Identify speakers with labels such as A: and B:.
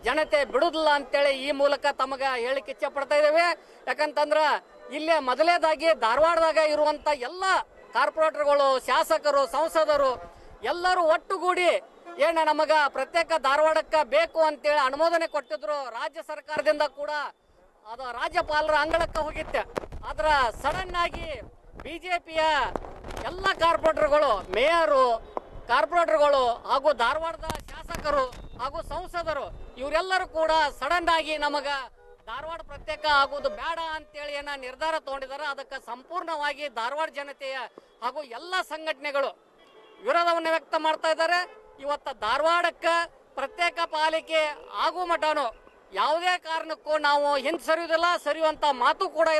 A: ಜನತೆ ಬಿಡುದಿಲ್ಲ ಅಂತೇಳಿ ಈ ಮೂಲಕ ತಮಗ ಹೇಳಿಕ್ಕೆ ಇಚ್ಛೆ ಪಡ್ತಾ ಇದ್ದೇವೆ. ಯಾಕಂತಂದ್ರ ಇಲ್ಲೇ ಮೊದಲೇದಾಗಿ ಧಾರವಾಡದಾಗ ಇರುವಂತ ಎಲ್ಲ ಕಾರ್ಪೊರೇಟರ್ಗಳು, ಶಾಸಕರು, ಸಂಸದರು ಎಲ್ಲರೂ ಒಟ್ಟುಗೂಡಿ ಏನ ನಮಗ ಪ್ರತ್ಯೇಕ ಧಾರವಾಡಕ್ಕ ಬೇಕು ಅಂತೇಳಿ ಅನುಮೋದನೆ ಕೊಟ್ಟಿದ್ರು. ರಾಜ್ಯ ಸರ್ಕಾರದಿಂದ ಕೂಡ ಅದು ರಾಜ್ಯಪಾಲರ ಅಂಗಳಕ್ಕೆ ಹೋಗಿತ್ತೆ. ಆದ್ರ ಸಡನ್ ಆಗಿ ಬಿಜೆಪಿಯ ಎಲ್ಲ ಕಾರ್ಪೊರೇಟರ್ಗಳು, ಮೇಯರು, ಕಾರ್ಪೊರೇಟರ್ಗಳು ಹಾಗೂ ಧಾರವಾಡದ ಶಾಸಕರು ಹಾಗೂ ಸಂಸದರು ಇವರೆಲ್ಲರೂ ಕೂಡ ಸಡನ್ ಆಗಿ ನಮಗ ಧಾರವಾಡ ಪ್ರತ್ಯೇಕ ಆಗುವುದು ಬೇಡ ಅಂತೇಳಿ ಏನ ನಿರ್ಧಾರ ತಗೊಂಡಿದ್ದಾರೆ. ಅದಕ್ಕೆ ಸಂಪೂರ್ಣವಾಗಿ ಧಾರವಾಡ ಜನತೆಯ ಹಾಗೂ ಎಲ್ಲ ಸಂಘಟನೆಗಳು ವಿರೋಧವನ್ನು ವ್ಯಕ್ತ ಮಾಡ್ತಾ ಇದ್ದಾರೆ. ಇವತ್ತು ಧಾರವಾಡಕ್ಕ ಪ್ರತ್ಯೇಕ ಪಾಲಿಕೆ ಆಗೋ ಮಟನು ಯಾವುದೇ ಕಾರಣಕ್ಕೂ ನಾವು ಹಿಂದೆ ಸರಿಯುವುದಿಲ್ಲ, ಸರಿಯುವಂತ ಮಾತು ಕೂಡ ಇಲ್ಲ.